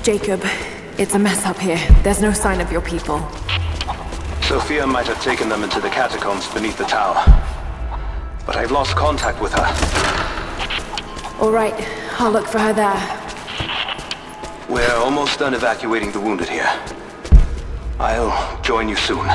Jacob, it's a mess up here. There's no sign of your people. Sophia might have taken them into the catacombs beneath the tower. But I've lost contact with her. All right, I'll look for her there. We're almost done evacuating the wounded here. I'll join you soon.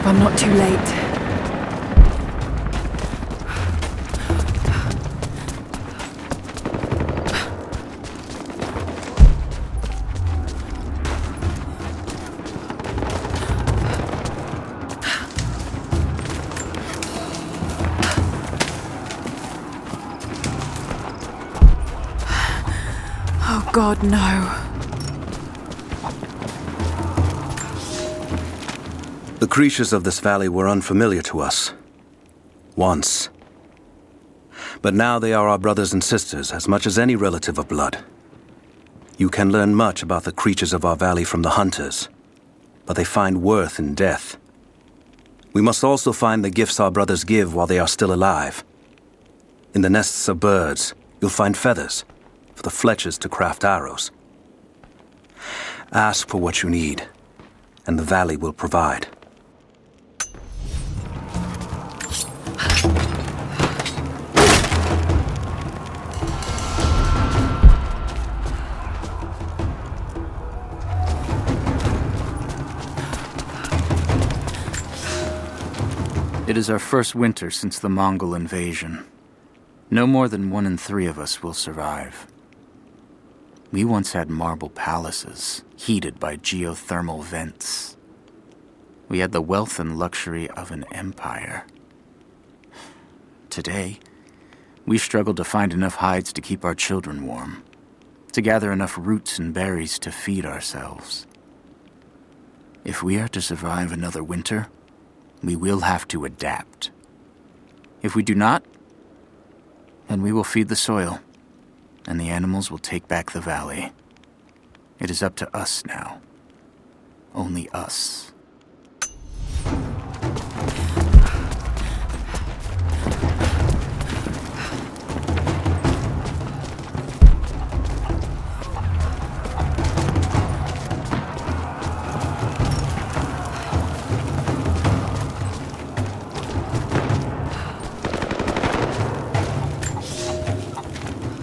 I'm not too late. Oh God, no. The creatures of this valley were unfamiliar to us. Once. But now they are our brothers and sisters as much as any relative of blood. You can learn much about the creatures of our valley from the hunters, but they find worth in death. We must also find the gifts our brothers give while they are still alive. In the nests of birds, you'll find feathers for the fletchers to craft arrows. Ask for what you need, and the valley will provide. It is our first winter since the Mongol invasion. No more than 1 in 3 of us will survive. We once had marble palaces, heated by geothermal vents. We had the wealth and luxury of an empire. Today, we struggle to find enough hides to keep our children warm, to gather enough roots and berries to feed ourselves. If we are to survive another winter, we will have to adapt. If we do not, then we will feed the soil, and the animals will take back the valley. It is up to us now. Only us.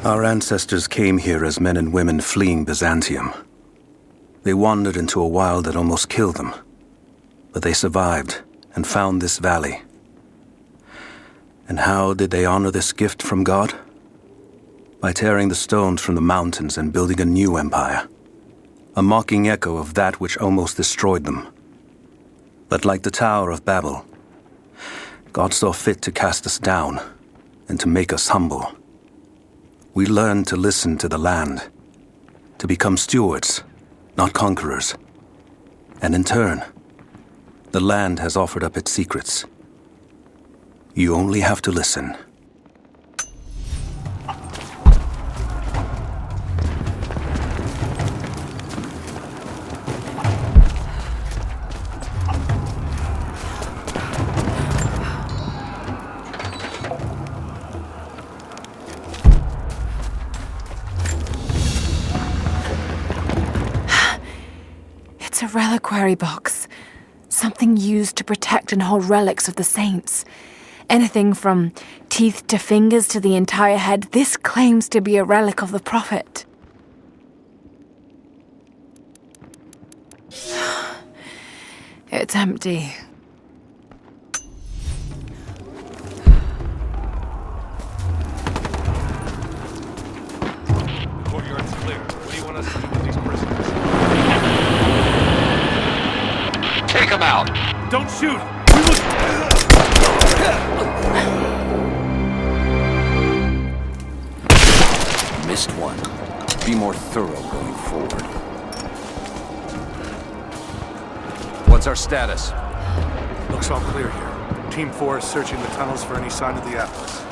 Our ancestors came here as men and women fleeing Byzantium. They wandered into a wild that almost killed them, but they survived and found this valley. And how did they honor this gift from God? By tearing the stones from the mountains and building a new empire, a mocking echo of that which almost destroyed them. But like the Tower of Babel, God saw fit to cast us down and to make us humble. We learn to listen to the land, to become stewards, not conquerors. And in turn, the land has offered up its secrets. You only have to listen. It's a reliquary box. Something used to protect and hold relics of the saints. Anything from teeth to fingers to the entire head, this claims to be a relic of the Prophet. It's empty. The courtyard's clear. What do you want us to do with these prisoners? Take them out! Don't shoot! Missed one. Be more thorough going forward. What's our status? Looks all clear here. Team 4 is searching the tunnels for any sign of the Atlas.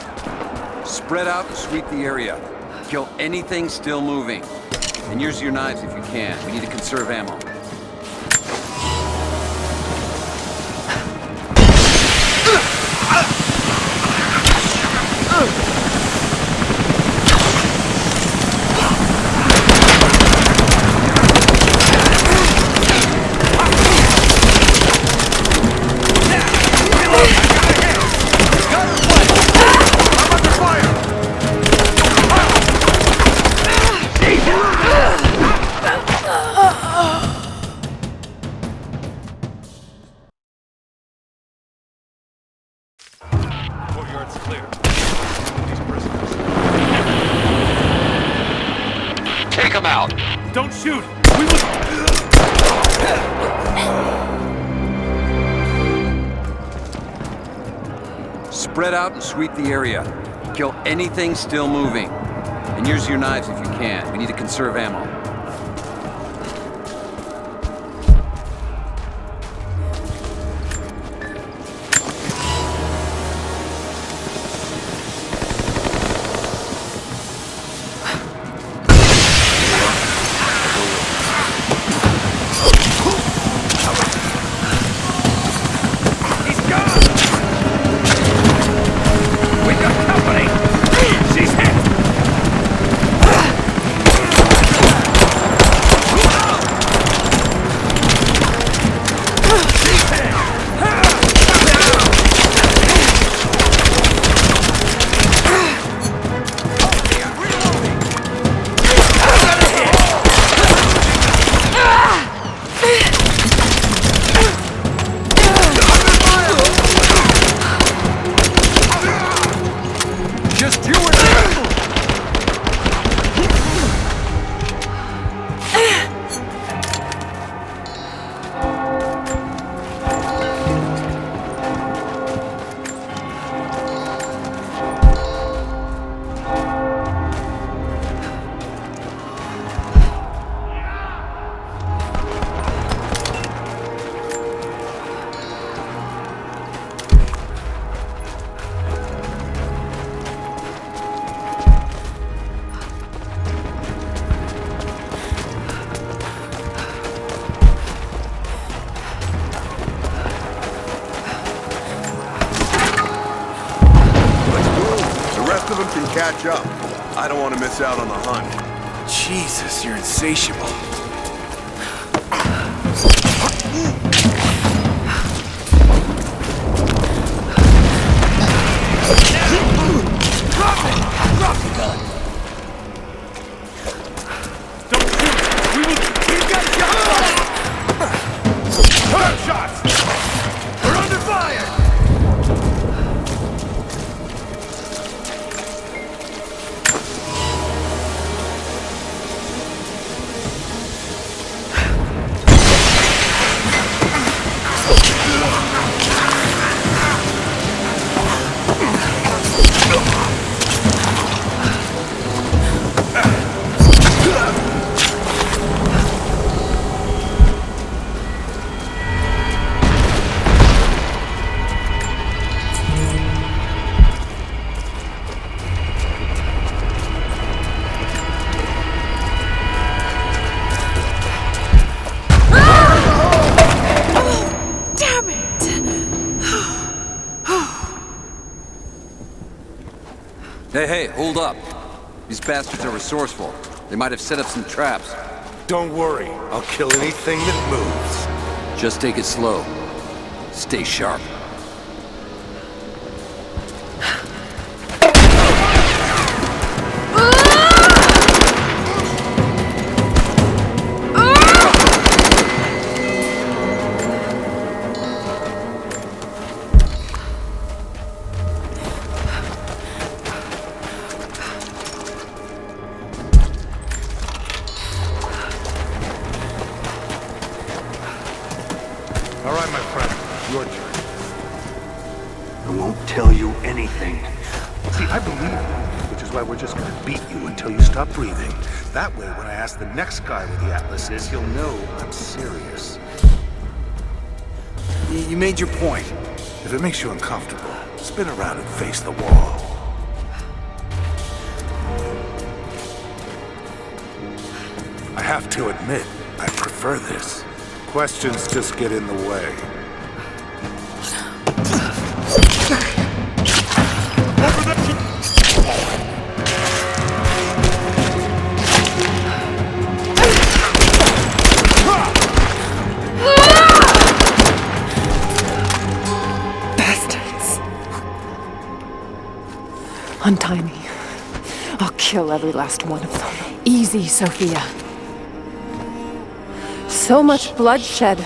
Spread out and sweep the area. Kill anything still moving. And use your knives if you can. We need to conserve ammo. Courtyard's clear. These prisoners. Take them out! Don't shoot! Spread out and sweep the area. Kill anything still moving. And use your knives if you can. We need to conserve ammo. Catch up. I don't want to miss out on the hunt. Jesus, you're insatiable. Drop the gun. Don't shoot! We've got shots! We're under fire! Hey, hold up. These bastards are resourceful. They might have set up some traps. Don't worry, I'll kill anything that moves. Just take it slow. Stay sharp. All right, my friend, your turn. I won't tell you anything. See, I believe you, which is why we're just gonna beat you until you stop breathing. That way, when I ask the next guy where the Atlas is, he'll know I'm serious. You made your point. If it makes you uncomfortable, spin around and face the wall. I have to admit, I prefer this. Questions just get in the way. Bastards. Untie me. I'll kill every last one of them. Easy, Sophia. So much bloodshed.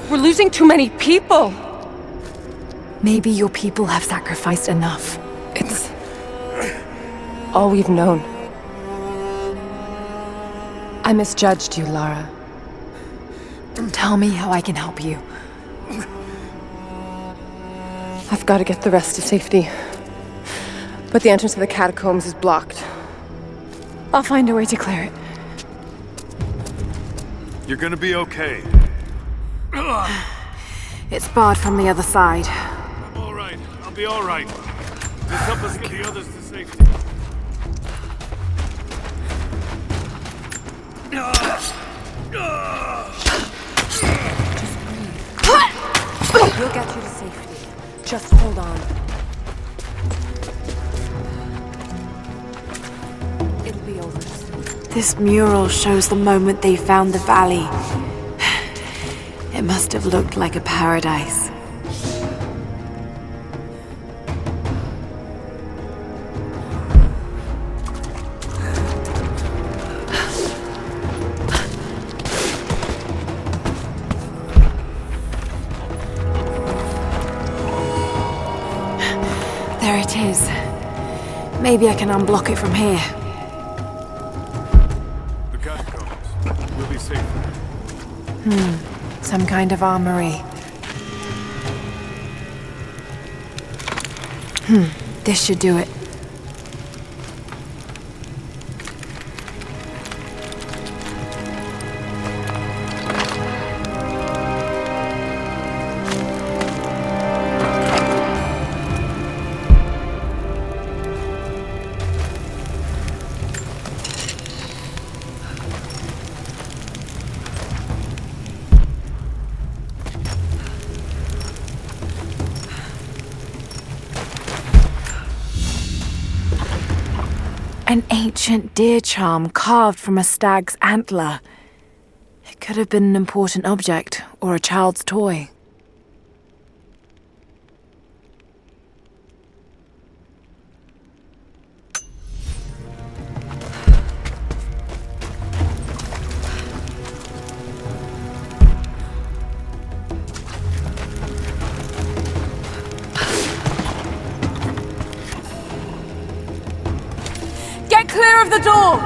We're losing too many people. Maybe your people have sacrificed enough. It's all we've known. I misjudged you, Lara. Tell me how I can help you. I've got to get the rest to safety. But the entrance to the catacombs is blocked. I'll find a way to clear it. You're gonna be okay. It's barred from the other side. I'm all right. I'll be all right. Just help us get the others to safety. We'll get you to safety. Just hold on. It'll be over soon. This mural shows the moment they found the valley. It must have looked like a paradise. There it is. Maybe I can unblock it from here. The catacombs. We'll be safe there. Some kind of armory. This should do it. An ancient deer charm carved from a stag's antler. It could have been an important object or a child's toy. Get clear of the door!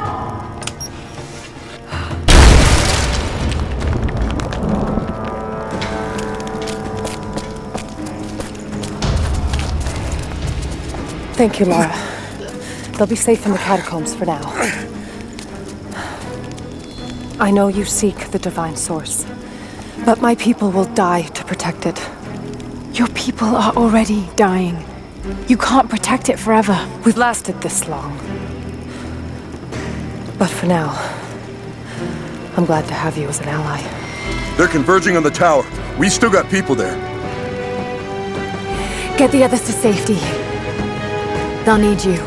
Thank you, Lara. They'll be safe in the catacombs for now. I know you seek the divine source, but my people will die to protect it. Your people are already dying. You can't protect it forever. We've lasted this long. But for now, I'm glad to have you as an ally. They're converging on the tower. We still got people there. Get the others to safety. They'll need you.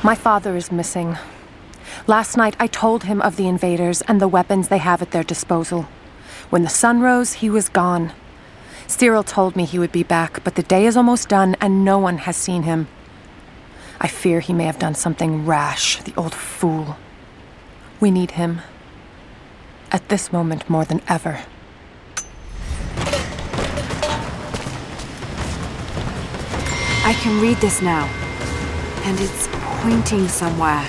My father is missing. Last night, I told him of the invaders and the weapons they have at their disposal. When the sun rose, he was gone. Cyril told me he would be back, but the day is almost done and no one has seen him. I fear he may have done something rash, the old fool. We need him. At this moment more than ever. I can read this now. And it's pointing somewhere.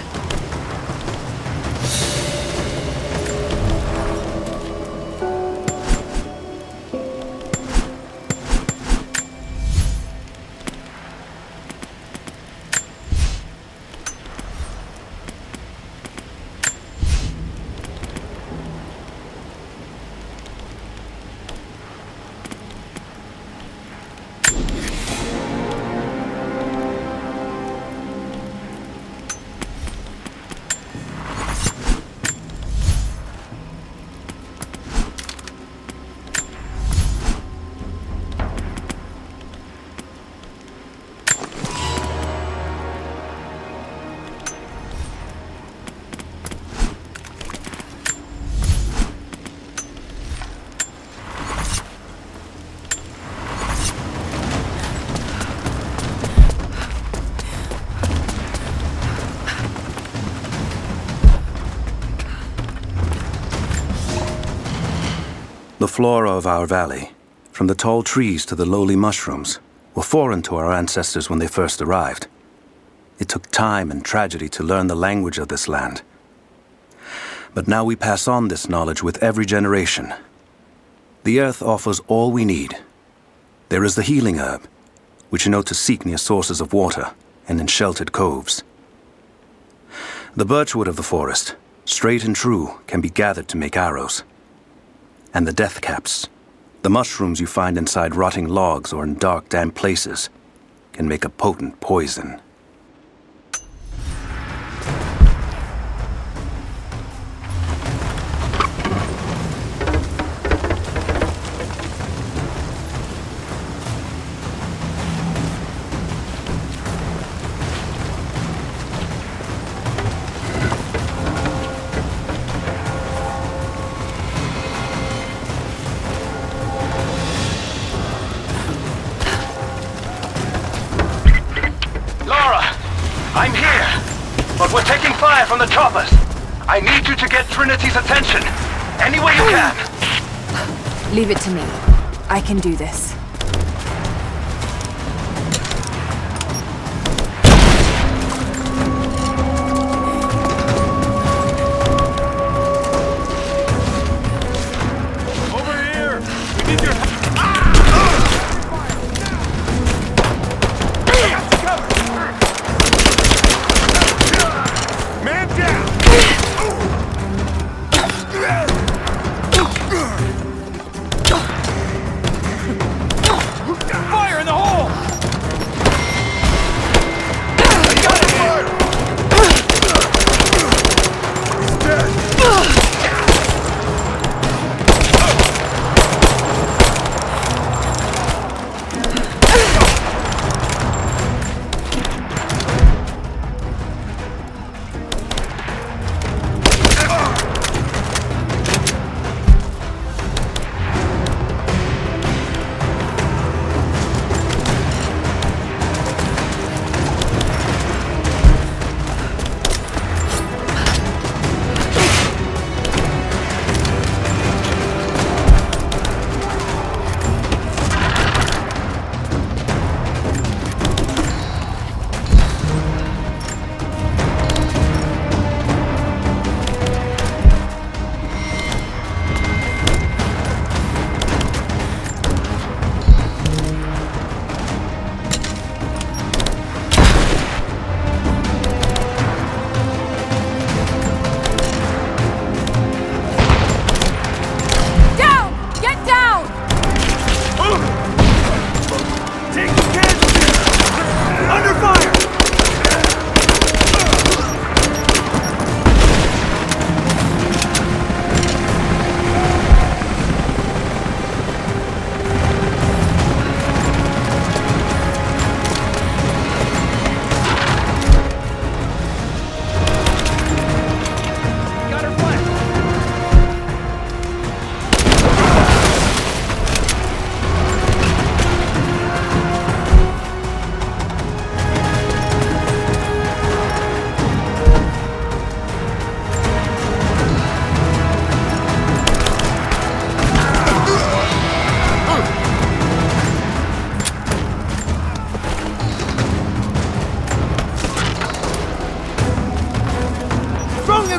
The flora of our valley, from the tall trees to the lowly mushrooms, were foreign to our ancestors when they first arrived. It took time and tragedy to learn the language of this land. But now we pass on this knowledge with every generation. The earth offers all we need. There is the healing herb, which you know to seek near sources of water and in sheltered coves. The birchwood of the forest, straight and true, can be gathered to make arrows. And the death caps, the mushrooms you find inside rotting logs or in dark, damp places, can make a potent poison. I'm here, but we're taking fire from the choppers. I need you to get Trinity's attention, any way you can. Leave it to me. I can do this.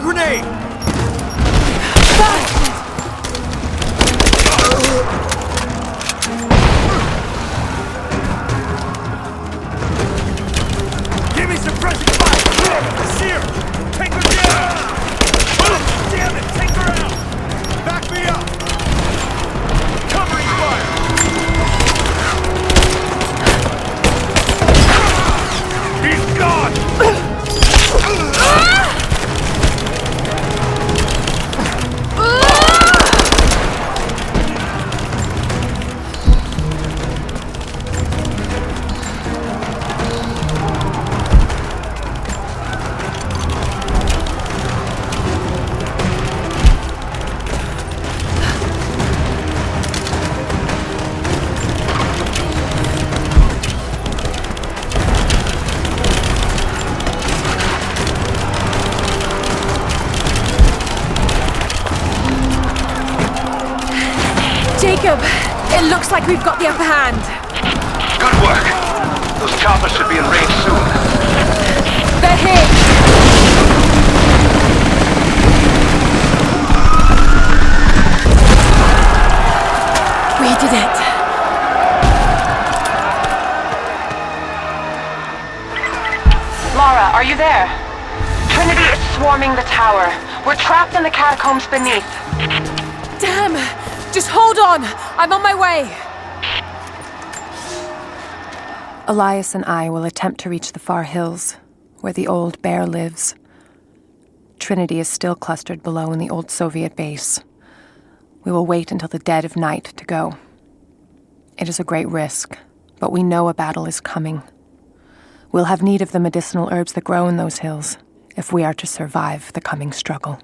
grenade! Give me suppressing fire! Seer! Take her down! Damn it! Take her out! Back me up! Covering fire! He's gone! Jacob, it looks like we've got the upper hand. Good work. Those choppers should be in range soon. They're hit. We did it. Lara, are you there? Trinity is swarming the tower. We're trapped in the catacombs beneath. Damn! Just hold on! I'm on my way! Elias and I will attempt to reach the far hills, where the old bear lives. Trinity is still clustered below in the old Soviet base. We will wait until the dead of night to go. It is a great risk, but we know a battle is coming. We'll have need of the medicinal herbs that grow in those hills, if we are to survive the coming struggle.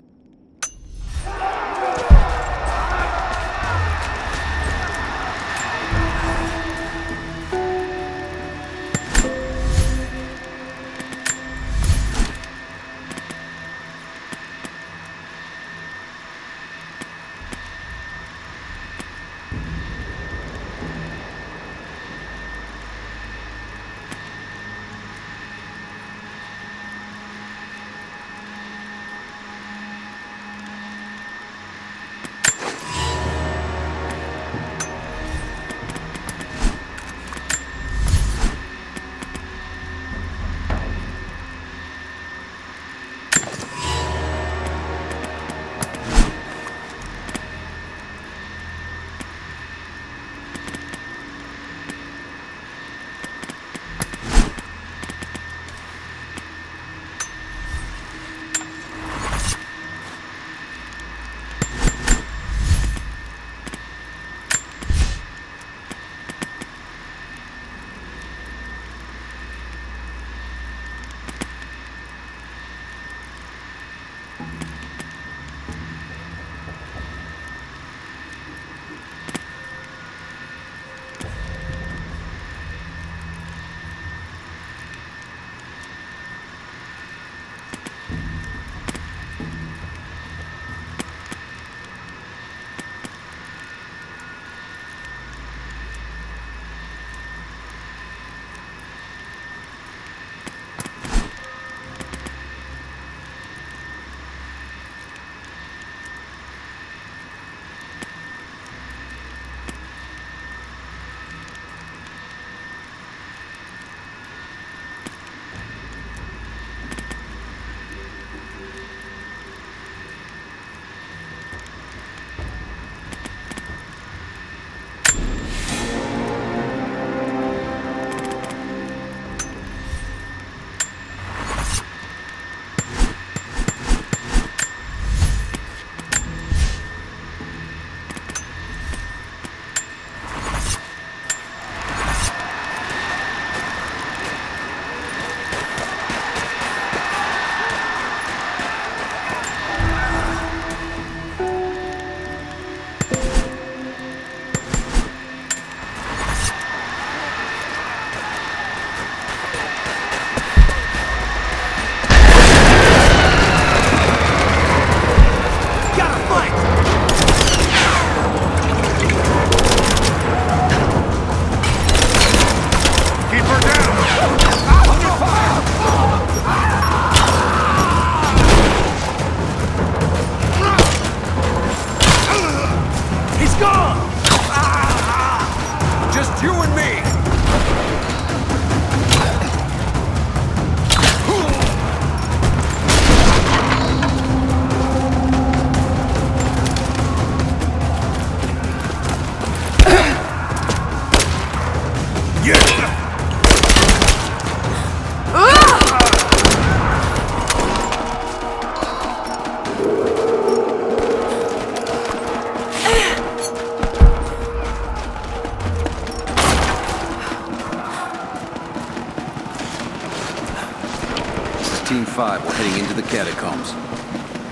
arrival, heading into the catacombs.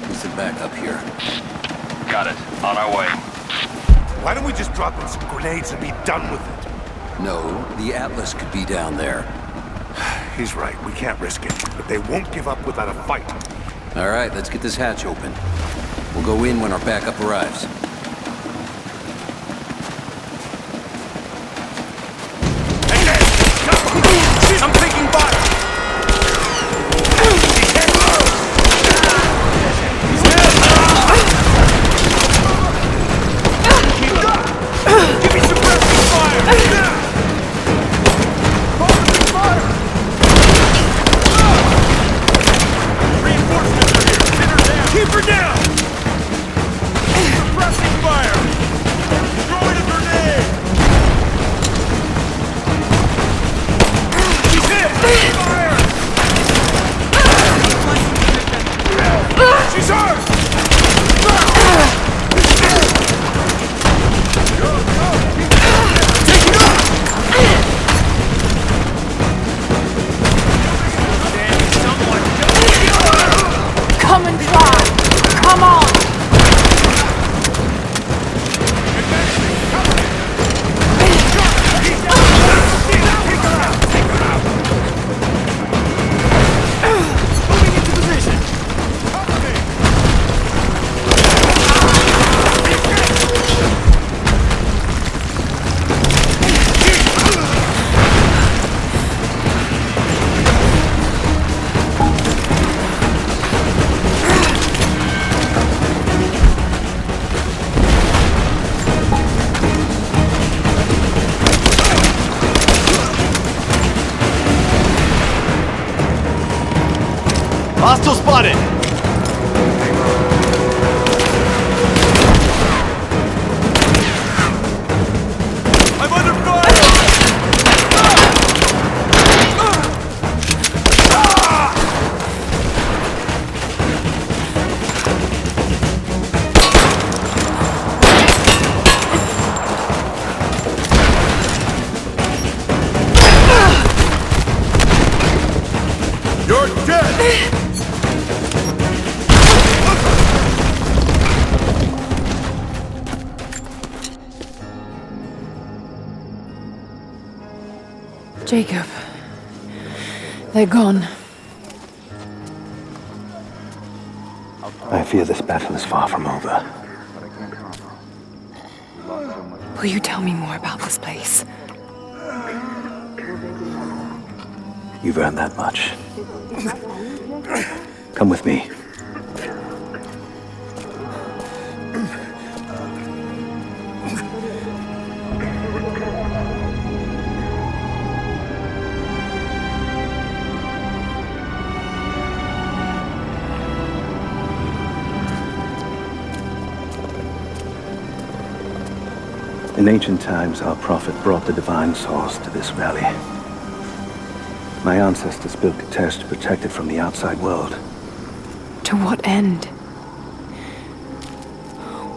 Need some backup here. Got it. On our way. Why don't we just drop in some grenades and be done with it? No, the Atlas could be down there. He's right, we can't risk it. But they won't give up without a fight. All right, let's get this hatch open. We'll go in when our backup arrives. I'm taking fire! Give me suppressing fire! Reinforcements are here! Pin her down! Keep her down! Suppressing fire! Throwing a grenade! She's hit! Fire! She's hurt! Come and try! Come on! Moving into position! Cover me! Hostile spotted! I'm under fire! You're dead! Jacob. They're gone. I fear this battle is far from over. Will you tell me more about this place? You've earned that much. Come with me. In ancient times, our prophet brought the divine source to this valley. My ancestors built Kitesh to protect it from the outside world. To what end?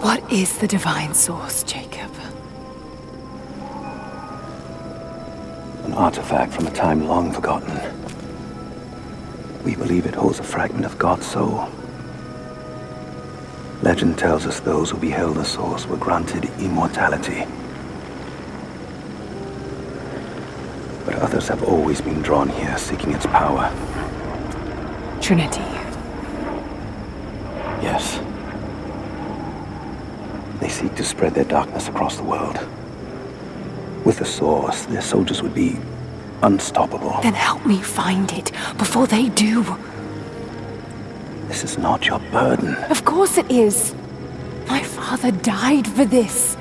What is the divine source, Jacob? An artifact from a time long forgotten. We believe it holds a fragment of God's soul. Legend tells us those who beheld the source were granted immortality. But others have always been drawn here, seeking its power. Trinity. Yes. They seek to spread their darkness across the world. With the source, their soldiers would be unstoppable. Then help me find it before they do. This is not your burden. Of course it is. My father died for this.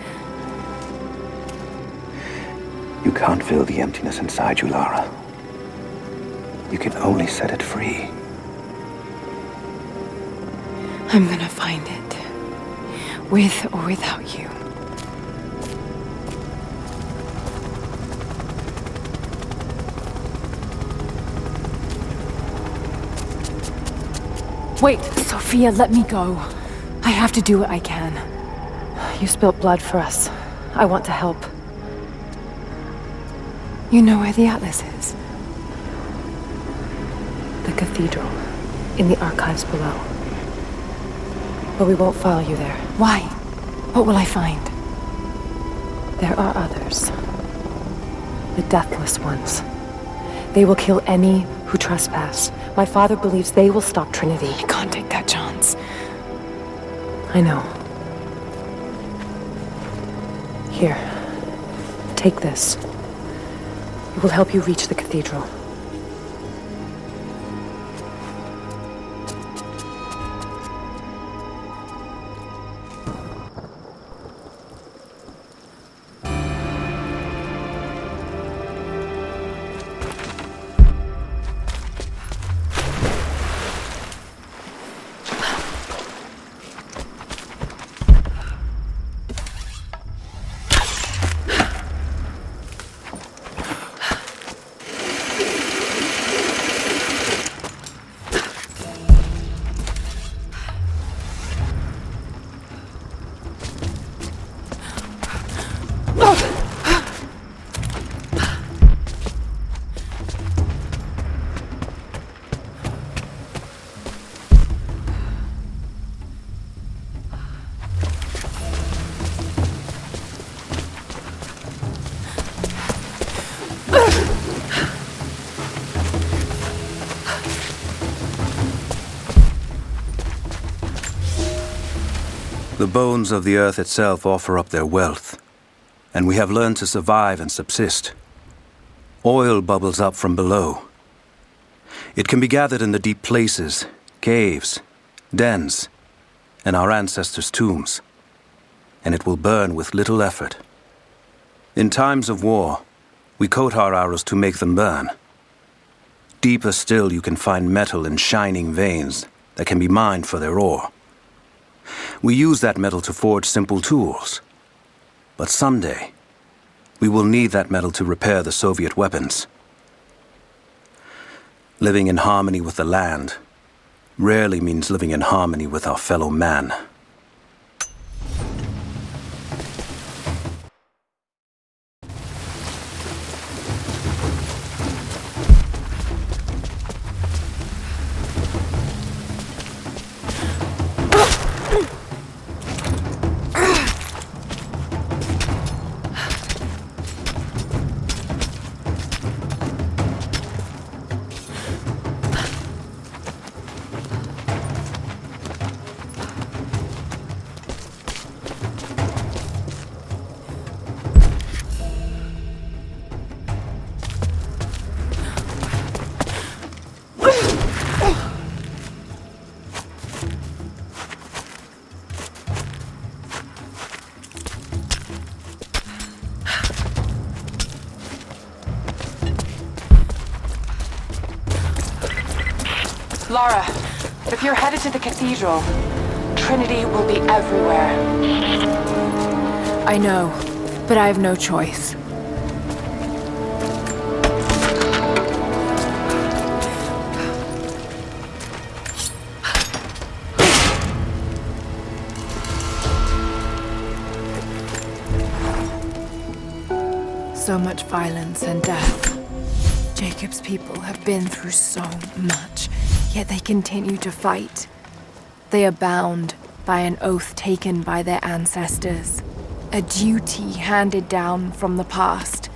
You can't fill the emptiness inside you, Lara. You can only set it free. I'm gonna find it. With or without you. Wait, Sophia, let me go. I have to do what I can. You spilt blood for us. I want to help. You know where the Atlas is? The cathedral. in the archives below. But we won't follow you there. Why? What will I find? There are others. The Deathless Ones. They will kill any who trespass. My father believes they will stop Trinity. I can't take that chance. I know. Here. Take this. It will help you reach the cathedral. The bones of the earth itself offer up their wealth, and we have learned to survive and subsist. Oil bubbles up from below. It can be gathered in the deep places, caves, dens, and our ancestors' tombs, and it will burn with little effort. In times of war, we coat our arrows to make them burn. Deeper still, you can find metal in shining veins that can be mined for their ore. We use that metal to forge simple tools. But someday, we will need that metal to repair the Soviet weapons. Living in harmony with the land rarely means living in harmony with our fellow man. Lara, if you're headed to the cathedral, Trinity will be everywhere. I know, but I have no choice. So much violence and death. Jacob's people have been through so much, yet they continue to fight. They are bound by an oath taken by their ancestors, a duty handed down from the past.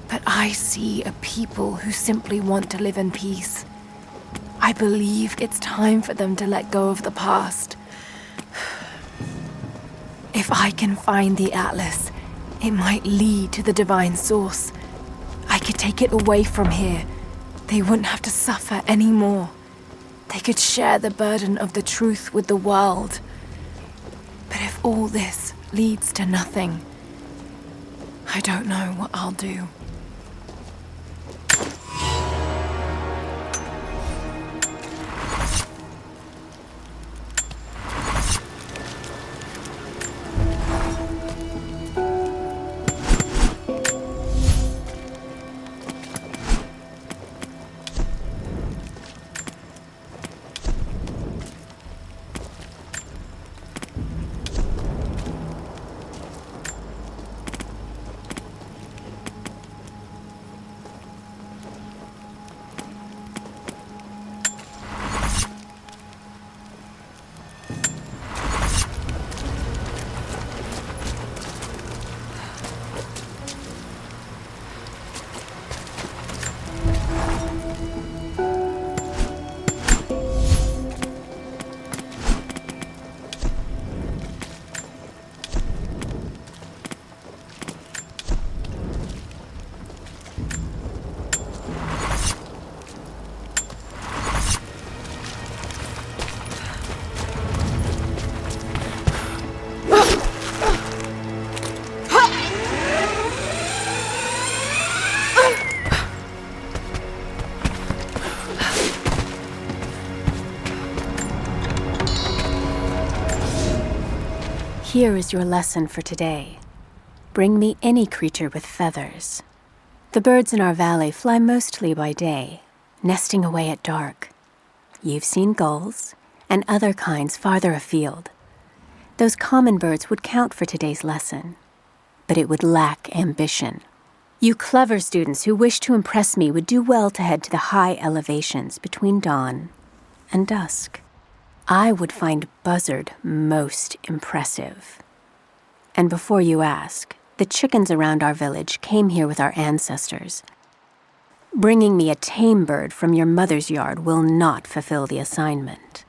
But I see a people who simply want to live in peace. I believe it's time for them to let go of the past. If I can find the Atlas, it might lead to the divine source. I could take it away from here. They wouldn't have to suffer anymore. They could share the burden of the truth with the world. But if all this leads to nothing, I don't know what I'll do. Here is your lesson for today. Bring me any creature with feathers. The birds in our valley fly mostly by day, nesting away at dark. You've seen gulls and other kinds farther afield. Those common birds would count for today's lesson, but it would lack ambition. You clever students who wish to impress me would do well to head to the high elevations between dawn and dusk. I would find Buzzard most impressive. And before you ask, the chickens around our village came here with our ancestors. Bringing me a tame bird from your mother's yard will not fulfill the assignment.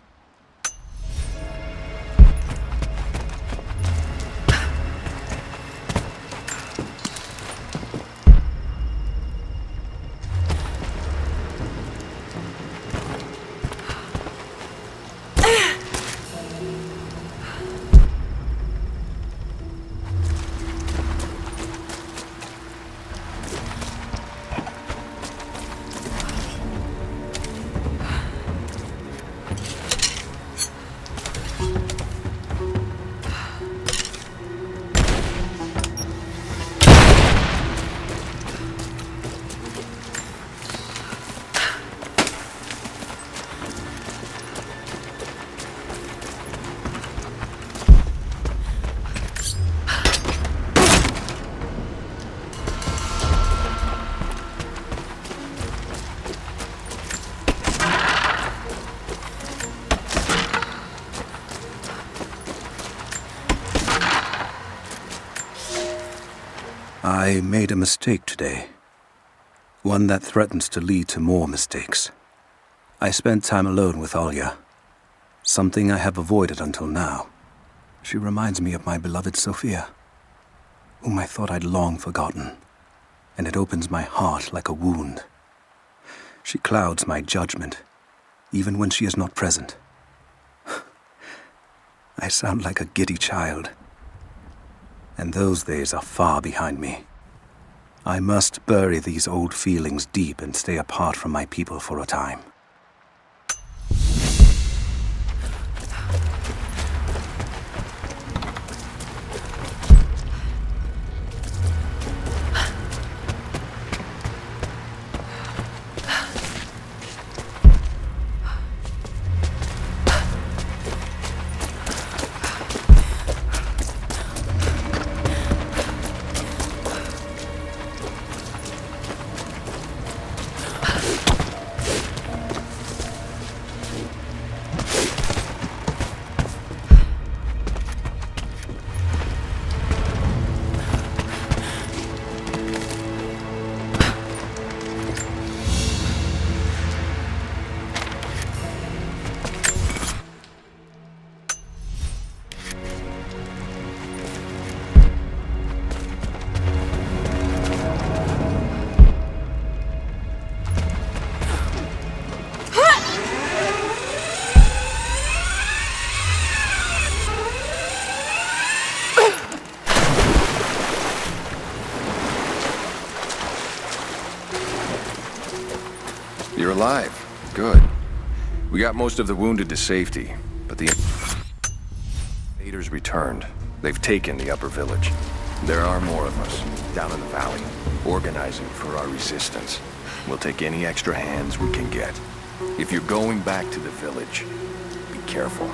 I made a mistake today. One that threatens to lead to more mistakes. I spent time alone with Alya. Something I have avoided until now. She reminds me of my beloved Sophia, whom I thought I'd long forgotten, and it opens my heart like a wound. She clouds my judgment, even when she is not present. I sound like a giddy child, and those days are far behind me. I must bury these old feelings deep and stay apart from my people for a time. You're alive. Good. We got most of the wounded to safety, but the invaders returned. They've taken the upper village. There are more of us down in the valley, organizing for our resistance. We'll take any extra hands we can get. If you're going back to the village, be careful.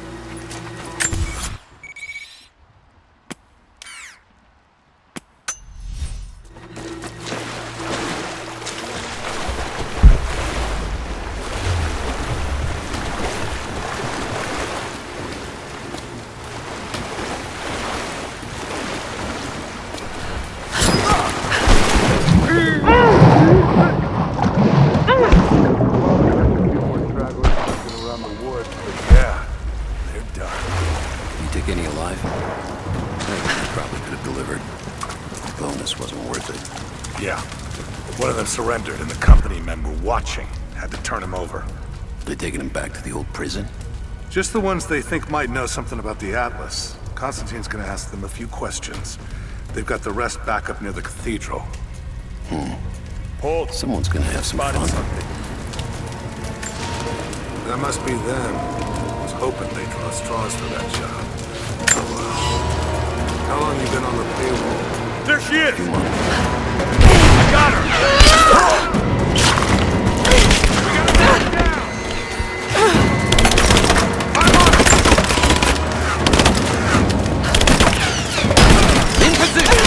Surrendered and the company men were watching. Had to turn him over. They taking him back to the old prison? Just the ones they think might know something about the Atlas. Constantine's gonna ask them a few questions. They've got the rest back up near the cathedral. Hold. Someone's gonna have some fun. Something. That must be them. I was hoping they'd draw straws for that job. Oh well. How long you been on the payroll? There she is! Got her! In position!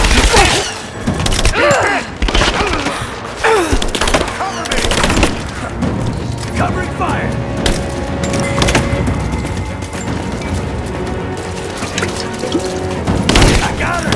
Cover me! Covering fire! I got her!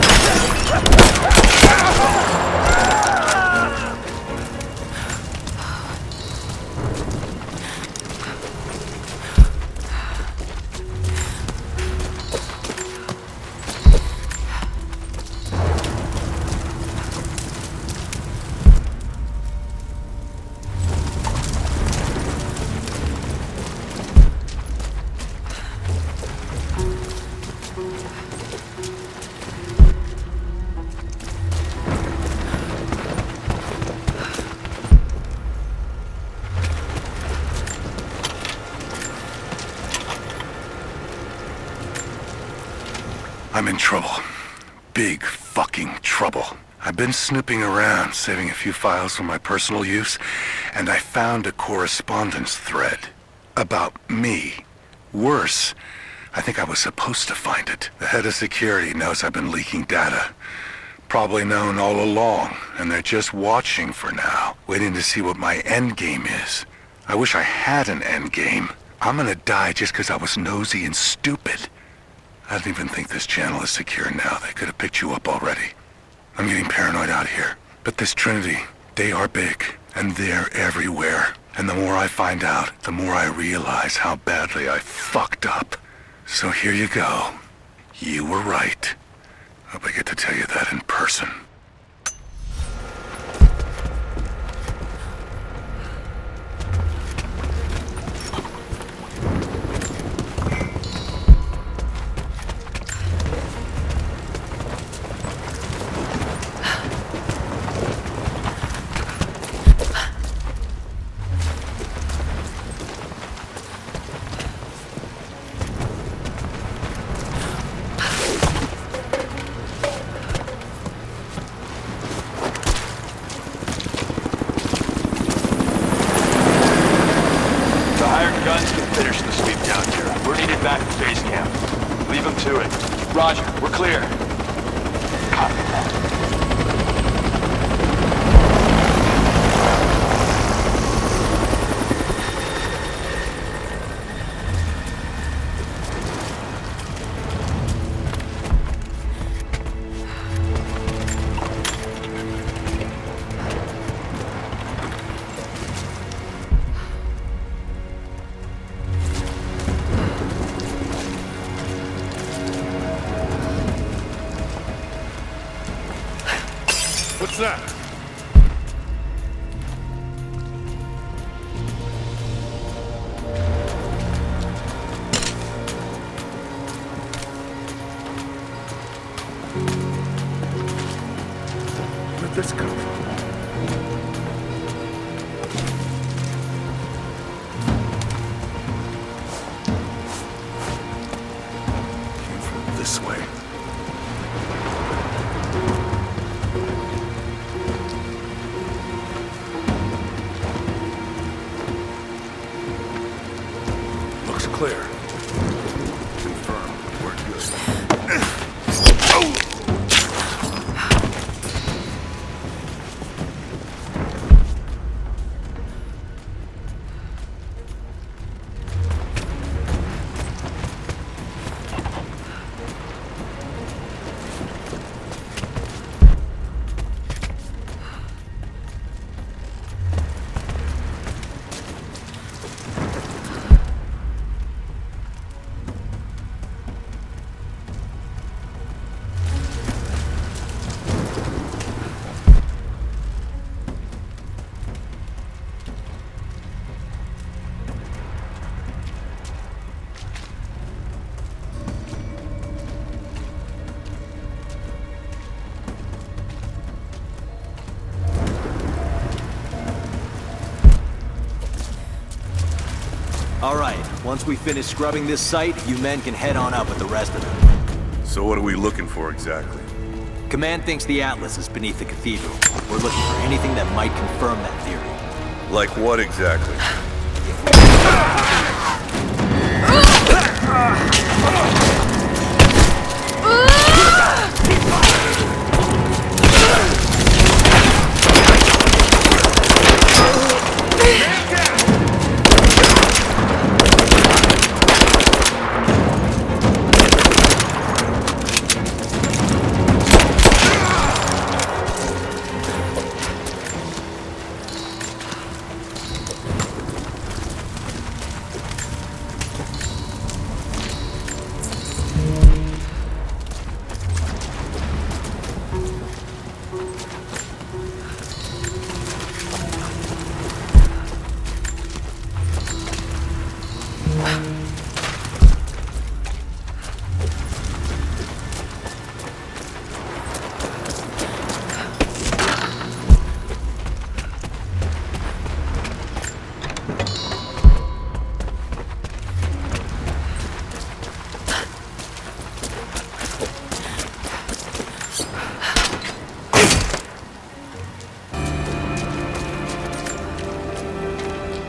I'm in trouble. Big fucking trouble. I've been snooping around, saving a few files for my personal use, and I found a correspondence thread. About me. Worse, I think I was supposed to find it. The head of security knows I've been leaking data. Probably known all along, and they're just watching for now, waiting to see what my endgame is. I wish I had an endgame. I'm gonna die just because I was nosy and stupid. I don't even think this channel is secure now. They could have picked you up already. I'm getting paranoid out here. But this Trinity, they are big, and they're everywhere. And the more I find out, the more I realize how badly I fucked up. So here you go. You were right. Hope I get to tell you that in person. Guns can finish the sweep down here. We're needed back at base camp. Leave them to it. Roger, we're clear. Copy that. What's that? Where'd this come from? Came from this way. Looks clear. Confirm. We're good. All right, once we finish scrubbing this site, you men can head on up with the rest of them. So what are we looking for exactly? Command thinks the Atlas is beneath the cathedral. We're looking for anything that might confirm that theory. Like what exactly?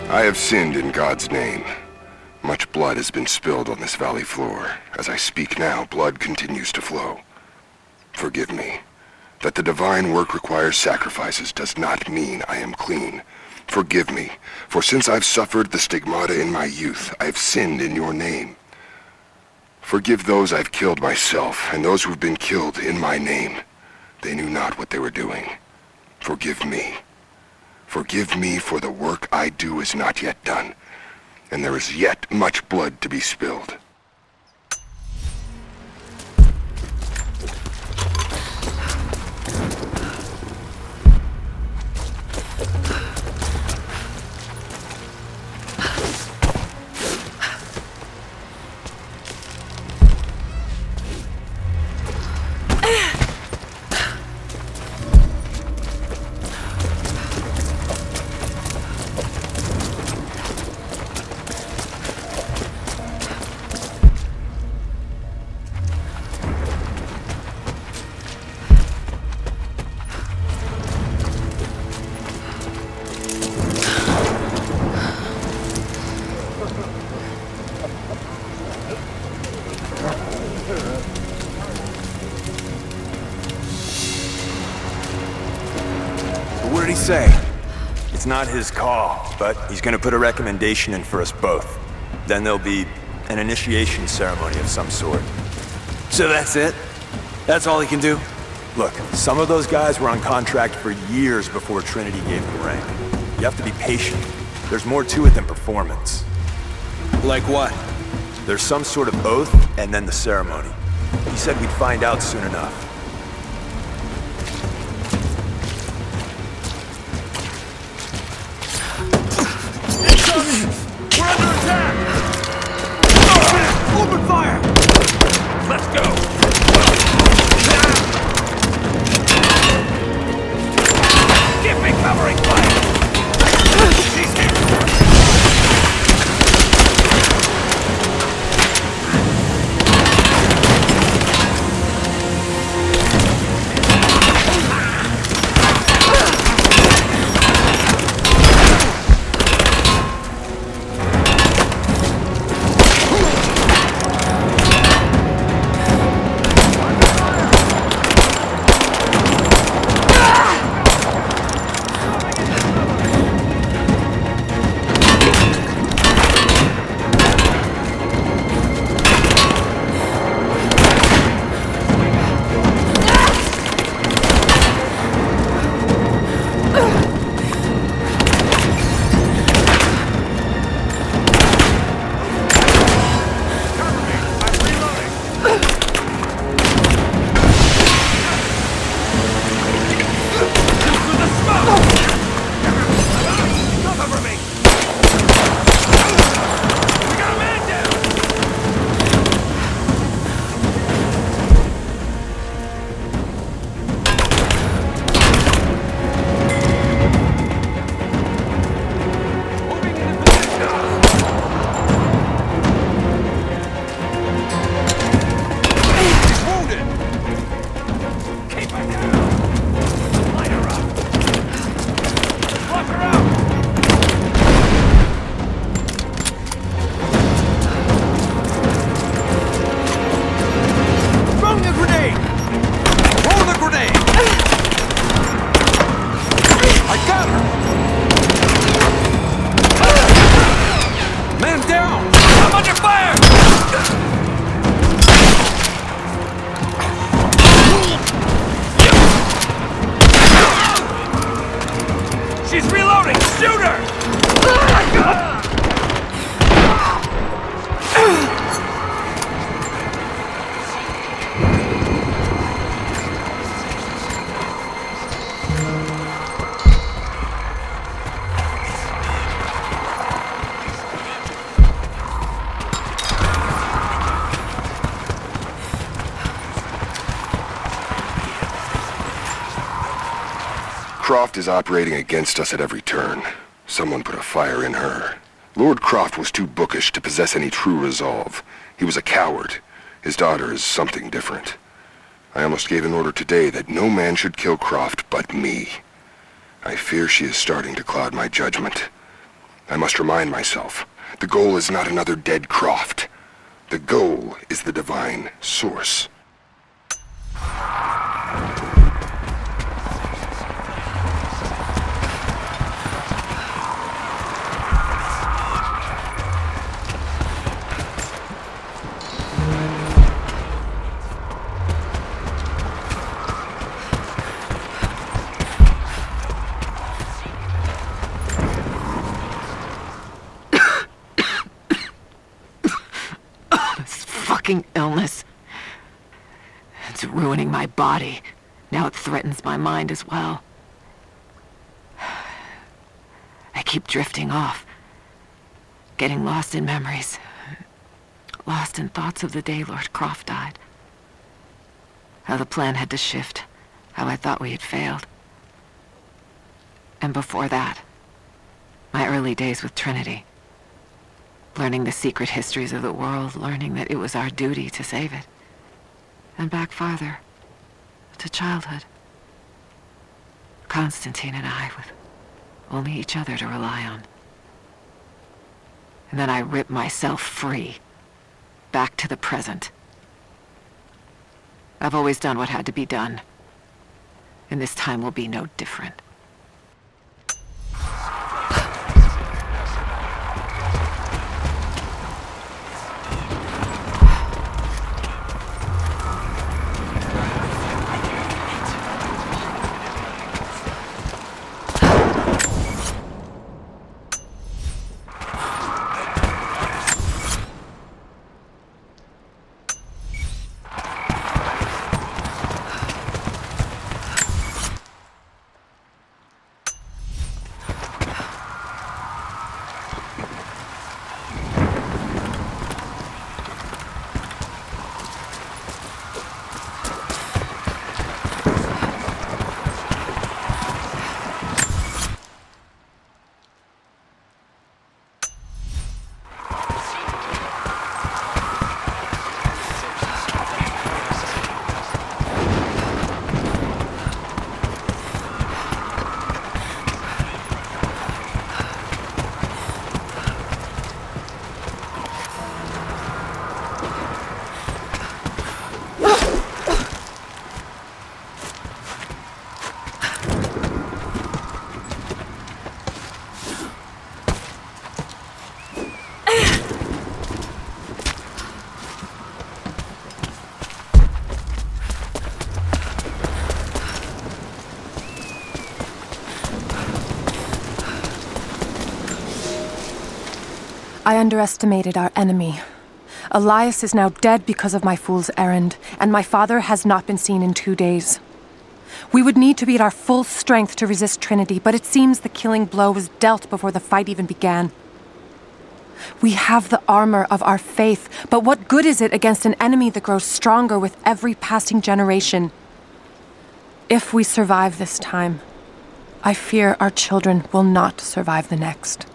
I have sinned in God's name. Much blood has been spilled on this valley floor. As I speak now, blood continues to flow. Forgive me. That the divine work requires sacrifices does not mean I am clean. Forgive me, for since I've suffered the stigmata in my youth, I have sinned in your name. Forgive those I've killed myself, and those who've been killed in my name. They knew not what they were doing. Forgive me. Forgive me, for the work I do is not yet done, and there is yet much blood to be spilled. What did he say? It's not his call, but he's gonna put a recommendation in for us both. Then there'll be an initiation ceremony of some sort. So that's it? That's all he can do? Look, some of those guys were on contract for years before Trinity gave them rank. You have to be patient. There's more to it than performance. Like what? There's some sort of oath, and then the ceremony. He said we'd find out soon enough. We're under attack! Open fire! Let's go! Give me covering fire! She's here! Croft is operating against us at every turn. Someone put a fire in her. Lord Croft was too bookish to possess any true resolve. He was a coward. His daughter is something different. I almost gave an order today that no man should kill Croft but me. I fear she is starting to cloud my judgment. I must remind myself, the goal is not another dead Croft. The goal is the divine source. Illness. It's ruining my body. Now it threatens my mind as well. I keep drifting off, getting lost in memories, lost in thoughts of the day Lord Croft died. How the plan had to shift, how I thought we had failed. And before that, my early days with Trinity. Learning the secret histories of the world, learning that it was our duty to save it. And back farther, to childhood. Constantine and I, with only each other to rely on. And then I ripped myself free, back to the present. I've always done what had to be done, and this time will be no different. I underestimated our enemy. Elias is now dead because of my fool's errand, and my father has not been seen in 2 days. We would need to be at our full strength to resist Trinity, but it seems the killing blow was dealt before the fight even began. We have the armor of our faith, but what good is it against an enemy that grows stronger with every passing generation? If we survive this time, I fear our children will not survive the next.